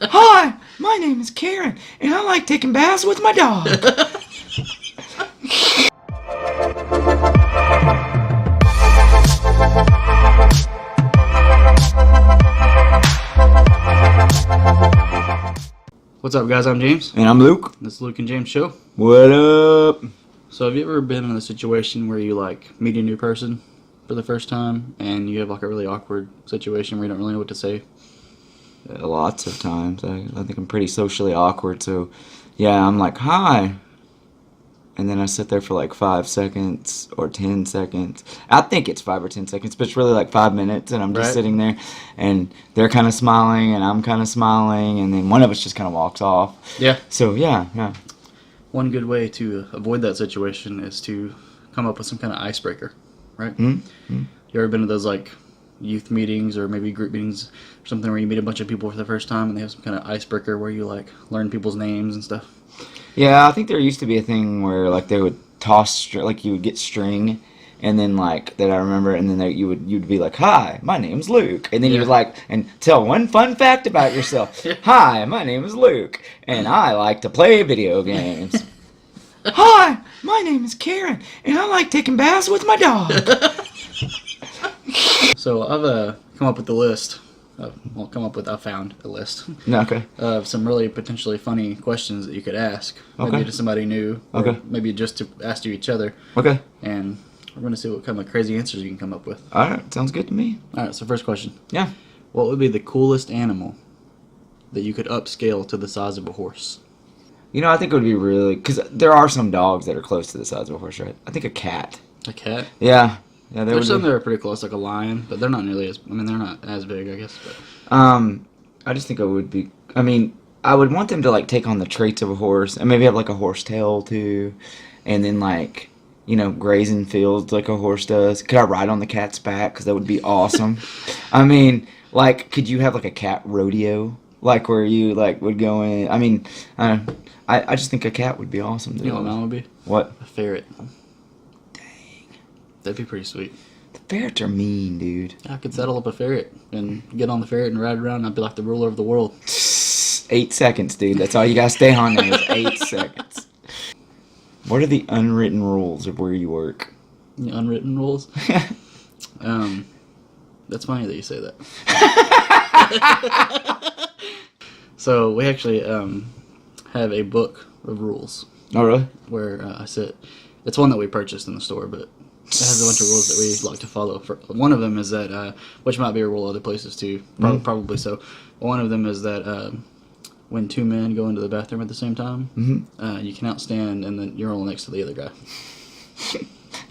Hi, my name is Karen, and I like taking baths with my dog. What's up, guys? I'm James. And I'm Luke. This is Luke and James Show. What up? So, have you ever been in a situation where you meet a new person for the first time, and you have a really awkward situation where you don't really know what to say? Lots of times. I think I'm pretty socially awkward, so yeah, I'm like, hi. And then I sit there for 5 seconds or 10 seconds. I think it's 5 or 10 seconds, but it's really 5 minutes, and I'm just Right. sitting there, and they're kind of smiling, and I'm kind of smiling, and then one of us just kind of walks off. Yeah. So, yeah. One good way to avoid that situation is to come up with some kind of icebreaker, right? Mm-hmm. You ever been to those youth meetings or maybe group meetings or something where you meet a bunch of people for the first time and they have some kind of icebreaker where you learn people's names and stuff? Yeah, I think there used to be a thing where they would toss you would get string, and then that I remember, and then you'd be like, "Hi, my name's Luke," and then you would and tell one fun fact about yourself. "Hi, my name is Luke, and I like to play video games." "Hi, my name is Karen, and I like taking baths with my dog." So I've come up with a list. I found a list Okay. of some really potentially funny questions that you could ask. Okay. Maybe to somebody new. Or Okay. maybe just to ask to each other. Okay. And we're going to see what kind of crazy answers you can come up with. All right. Sounds good to me. All right, so first question. Yeah. What would be the coolest animal that you could upscale to the size of a horse? I think it would be really, because there are some dogs that are close to the size of a horse, right? I think a cat. A cat? Yeah. Yeah, There's some that are pretty close, like a lion, but they're not nearly as. I mean, they're not as big, I guess. But I just think it would be. I mean, I would want them to take on the traits of a horse, and maybe have a horse tail too, and then grazing fields like a horse does. Could I ride on the cat's back? Because that would be awesome. I mean, could you have a cat rodeo, where you would go in? I mean, I just think a cat would be awesome. you know what mine would be? What? A ferret. That'd be pretty sweet. The ferrets are mean, dude. I could saddle up a ferret and get on the ferret and ride around, and I'd be like the ruler of the world. 8 seconds, dude. That's all you gotta stay on there is 8 seconds. What are the unwritten rules of where you work? The unwritten rules? That's funny that you say that. So we actually have a book of rules. Oh, really? Where I sit. It's one that we purchased in the store, but it has a bunch of rules that we like to follow. One of them is that, which might be a rule other places too, probably so. One of them is that when two men go into the bathroom at the same time, you cannot stand and then urinal next to the other guy.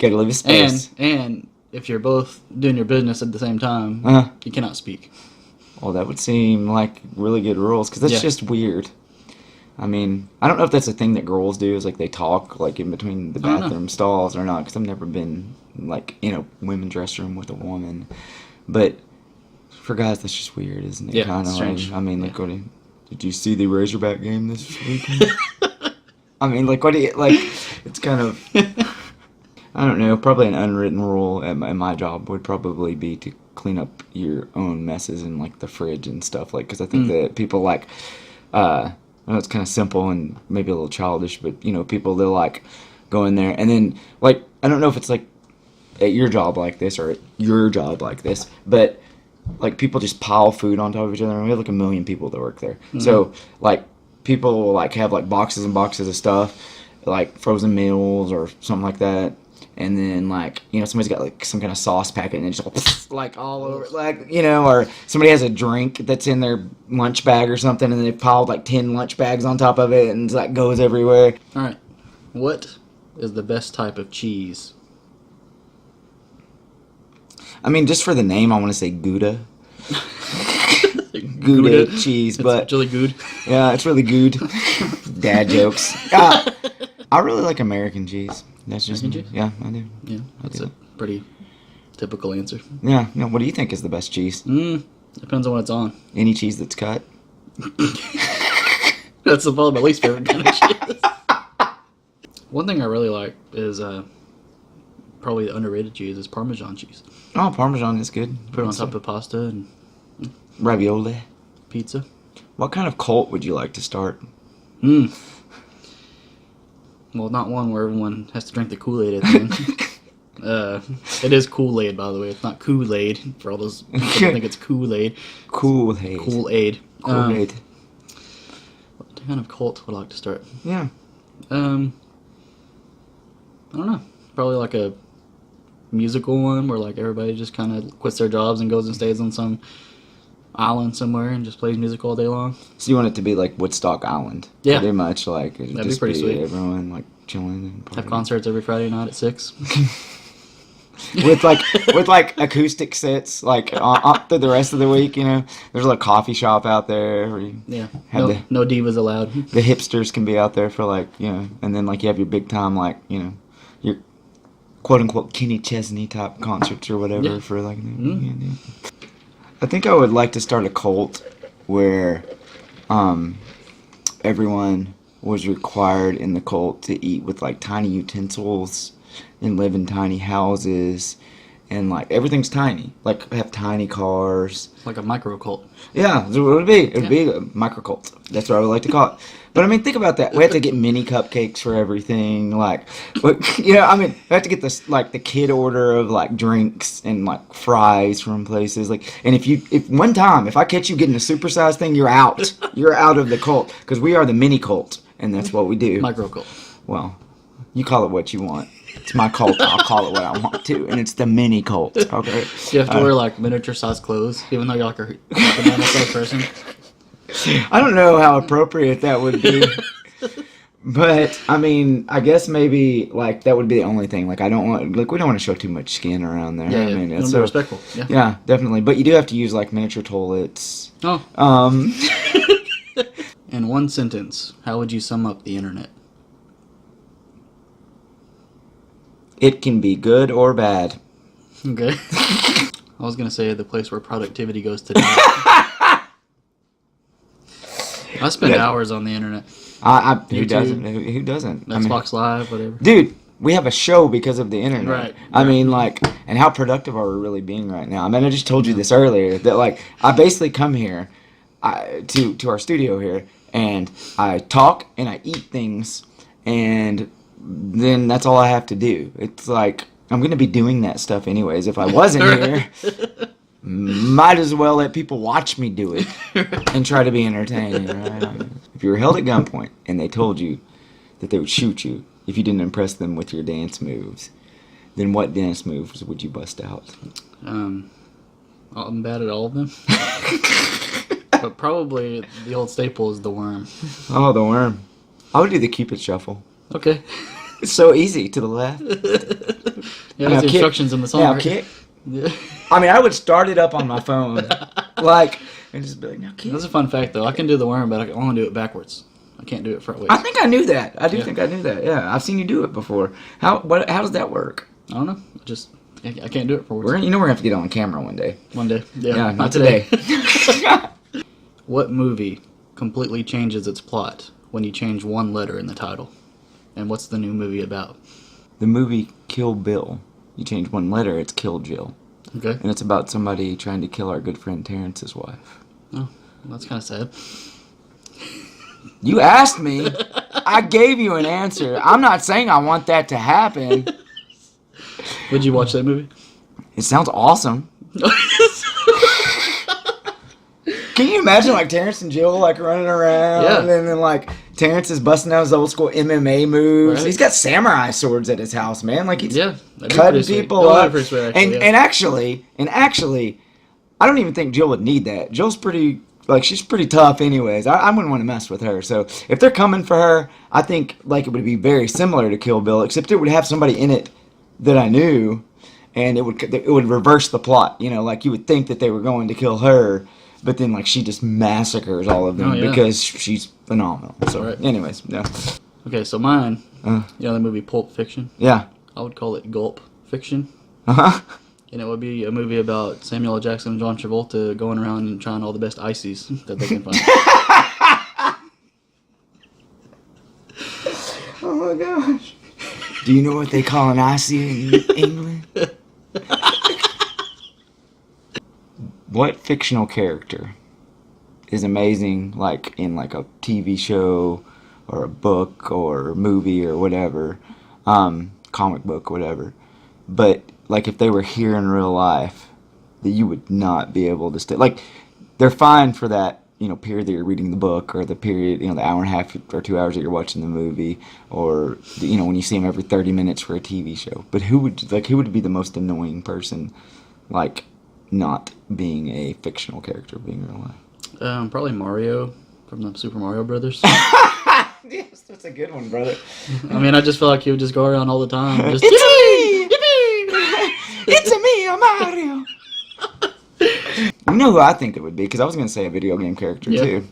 Gotta leave a space. And if you're both doing your business at the same time, you cannot speak. Well, that would seem like really good rules, because that's just weird. I mean, I don't know if that's a thing that girls do, is they talk in between the bathroom stalls or not, because I've never been in a women's restroom with a woman. But for guys, that's just weird, isn't it? Yeah, Kind of strange. I mean, did you see the Razorback game this weekend? I mean, what do you It's kind of. I don't know. Probably an unwritten rule at my job would probably be to clean up your own messes in the fridge and stuff, because I think that people I know it's kind of simple and maybe a little childish, but people they'll go in there and then I don't know if it's at your job like this or at your job like this, but people just pile food on top of each other, and we have 1 million people that work there. So people will have boxes and boxes of stuff, frozen meals or something like that. And then, somebody's got, some kind of sauce packet, and it's just, all over, or somebody has a drink that's in their lunch bag or something, and they've piled, 10 lunch bags on top of it, and it, goes everywhere. All right. What is the best type of cheese? I mean, just for the name, I want to say Gouda. Gouda cheese, but... It's really good. Yeah, it's really good. Dad jokes. I really like American cheese. That's just American cheese? Yeah, I do. Yeah, that's a pretty typical answer. Yeah. No, what do you think is the best cheese? Depends on what it's on. Any cheese that's cut. That's probably my least favorite kind of cheese. One thing I really like is probably the underrated cheese is Parmesan cheese. Oh, Parmesan is good. Put it on top of pasta and Ravioli. pizza. What kind of cult would you like to start? Hmm. Well, not one where everyone has to drink the Kool-Aid at the end. It is Kool-Aid, by the way. It's not Kool-Aid, for all those people that think it's Kool-Aid. Kool-Aid. Kool-Aid. Kool-Aid. What kind of cult would I like to start? Yeah. I don't know. Probably like a musical one where like everybody just kind of quits their jobs and goes and stays on some island somewhere and just plays music all day long. So you want it to be like Woodstock Island? Yeah. Pretty much like it'd That'd be just pretty sweet. Everyone like chilling and Have partying. concerts every Friday night at 6. with like acoustic sets like through the rest of the week. You know, there's a little coffee shop out there where you Yeah. have No divas allowed. the hipsters can be out there for like, you know, and then like you have your big time like, you know, your quote unquote Kenny Chesney type concerts or whatever Yeah. for like. Mm. Yeah. I think I would like to start a cult where everyone was required in the cult to eat with like tiny utensils and live in tiny houses and like everything's tiny, like have tiny cars. Like a micro cult. Yeah, it would be. It would be a micro cult. That's what I would like to call it. But I mean, think about that. We have to get mini cupcakes for everything. Like, but, you know, I mean, we have to get this like the kid order of like drinks and like fries from places. Like, and if one time if I catch you getting a supersized thing, you're out. You're out of the cult because we are the mini cult, and that's what we do. Micro cult. Well, you call it what you want. It's my cult. I'll call it what I want to, and it's the mini cult. Okay. You have to wear like miniature sized clothes, even though you're like a banana sized person. I don't know how appropriate that would be. But I mean, I guess maybe like that would be the only thing. Like I don't want we don't want to show too much skin around there. Yeah, I yeah. mean, You it's wanna be respectful. Yeah. yeah, definitely. But you do have to use like miniature toilets. Oh. In one sentence, how would you sum up the internet? It can be good or bad. Okay. I was gonna say the place where productivity goes to die. I spend Yeah. hours on the internet. Who YouTube. doesn't? Who doesn't? I mean, Xbox Live, whatever. dude, we have a show because of the internet. Right, I right. mean, like, and how productive are we really being right now? I mean, I just told you this earlier that like I basically come here, to our studio here, and I talk and I eat things, and then that's all I have to do. It's like I'm gonna be doing that stuff anyways. If I wasn't here, might as well let people watch me do it and try to be entertaining. Right? I mean, if you were held at gunpoint and they told you that they would shoot you if you didn't impress them with your dance moves, then what dance moves would you bust out? I'm bad at all of them. But probably the old staple is the worm. Oh, the worm. I would do the Cupid shuffle. Okay. It's so easy to the left. Yeah, Now there's kick. instructions in the song. Now right? kick. Yeah. I mean, I would start it up on my phone, like, and just be like, now kick. That's a fun fact, though. I can do the worm, but I can only do it backwards. I can't do it frontwards. I think I knew that. I do Yeah. think I knew that. Yeah, I've seen you do it before. How does that work? I don't know. I can't do it forwards. We're gonna have to get on camera one day. One day. Yeah, Yeah, not today. What movie completely changes its plot when you change one letter in the title? And what's the new movie about? The movie Kill Bill. You change one letter, it's Kill Jill, Okay. and it's about somebody trying to kill our good friend Terrence's wife. Oh, that's kind of sad. You asked me. I gave you an answer. I'm not saying I want that to happen. Would you watch that movie? It sounds awesome. Can you imagine like Terrence and Jill like running around, Yeah. and then like Terrence is busting out his old school MMA moves. Right. He's got samurai swords at his house, man. Like he's Yeah. that'd be cutting pretty sweet. people That would be up. pretty sweet, actually, yeah. And actually, I don't even think Jill would need that. Jill's pretty like she's pretty tough, anyways. I wouldn't want to mess with her. So if they're coming for her, I think like it would be very similar to Kill Bill, except it would have somebody in it that I knew, and it would reverse the plot. You know, like you would think that they were going to kill her. But then, like, she just massacres all of them Oh, yeah. because she's phenomenal. So, Right. anyways, yeah. Okay, so mine, Uh. you know the movie Pulp Fiction? Yeah. I would call it Gulp Fiction. Uh-huh. And it would be a movie about Samuel L. Jackson and John Travolta going around and trying all the best ices that they can find. Oh, my gosh. Do you know what they call an icy in England? What fictional character is amazing, like in like a TV show or a book or movie or whatever, comic book, whatever. But like if they were here in real life, that you would not be able to stay. Like they're fine for that, period that you're reading the book, or the period, the hour and a half or 2 hours that you're watching the movie, or when you see them every 30 minutes for a TV show. But who would be the most annoying person, like not being a fictional character, being in real life? Probably Mario from the Super Mario Brothers. Yes, that's a good one, brother. I mean, I just feel like he would just go around all the time. Just, It's me! It's me, Mario! You know who I think it would be? Because I was going to say a video game character, too.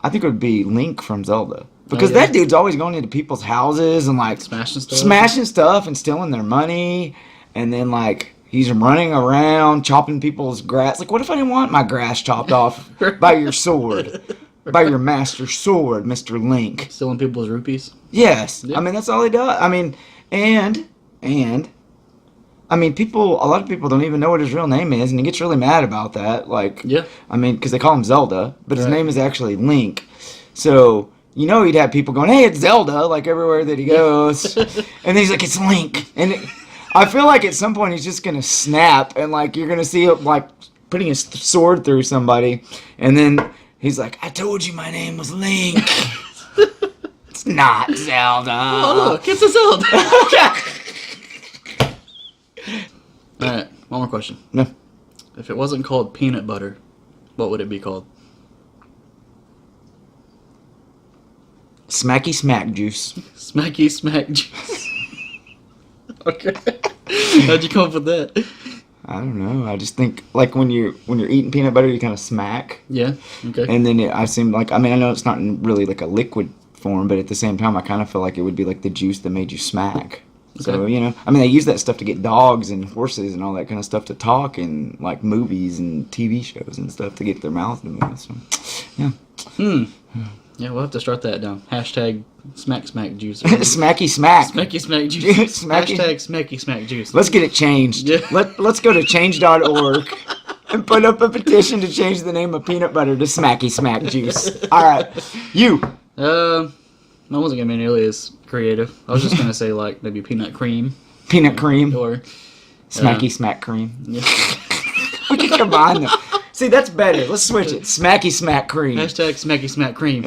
I think it would be Link from Zelda. Because that dude's always going into people's houses and, like, smashing stuff and stealing their money. And then, like, he's running around, chopping people's grass. Like, what if I didn't want my grass chopped off by your sword? By your master sword, Mr. Link. Stealing people's rupees? Yes. Yeah. I mean, that's all he does. I mean, and I mean, a lot of people don't even know what his real name is, and he gets really mad about that. Like, Yeah. I mean, because they call him Zelda, but his name is actually Link. So, he'd have people going, hey, it's Zelda, like everywhere that he goes. And then he's like, it's Link. And I feel like at some point he's just going to snap, and like you're going to see him like putting his sword through somebody. And then he's like, I told you my name was Link. It's not Zelda. Oh, look, it's a Zelda. Alright, one more question. No. If it wasn't called peanut butter, what would it be called? Smacky Smack Juice. Smacky Smack Juice. Okay. How'd you come up with that? I don't know. I just think like when you're eating peanut butter, you kind of smack. Yeah. Okay. And then I know it's not in really like a liquid form, but at the same time, I kind of feel like it would be like the juice that made you smack. So, they use that stuff to get dogs and horses and all that kind of stuff to talk in, like, movies and TV shows and stuff to get their mouths to move. So, yeah. Yeah, we'll have to start that down. Hashtag smack juice. Smacky smack. Smacky smack juice. Smacky. Hashtag smacky smack juice. Let's get it changed. Yeah. Let's go to change.org and put up a petition to change the name of peanut butter to Smacky Smack Juice. All right. You. I wasn't gonna be nearly as creative. I was just gonna say like maybe peanut cream. Peanut cream. Or Smacky Smack Cream. Yeah. We can combine them. See, that's better. Let's switch it. Smacky Smack Cream. Hashtag smacky smack cream.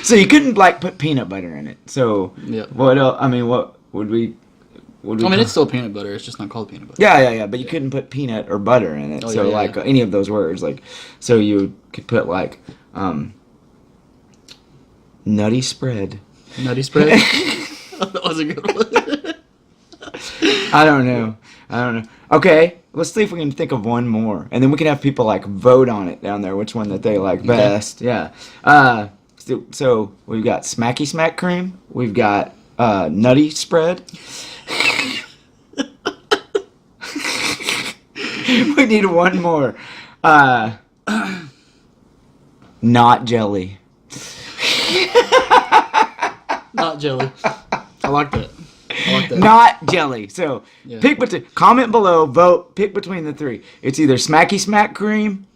So you couldn't like put peanut butter in it. So Yeah. what else? I mean, what would we? It's still peanut butter. It's just not called peanut butter. Yeah. But you couldn't put peanut or butter in it. Oh, So yeah. like any of those words, like so you could put like nutty spread. Nutty spread. That was a good one. I don't know. Okay, let's see if we can think of one more, and then we can have people like vote on it down there, which one that they like best. Yeah. So we've got Smacky Smack Cream. We've got Nutty Spread. We need one more. Not jelly. Not jelly. I like that. Not jelly. So Yeah. comment below, vote, pick between the three. It's either Smacky Smack Cream,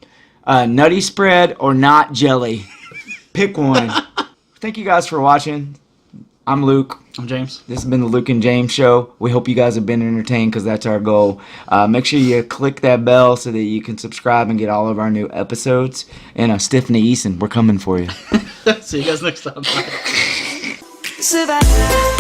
Nutty Spread, or not jelly. Pick one. Thank you guys for watching. I'm Luke. I'm James. This has been the Luke and James Show. We hope you guys have been entertained because that's our goal. Make sure you click that bell so that you can subscribe and get all of our new episodes. And Stephanie Eason, we're coming for you. See you guys next time. Bye. Survive.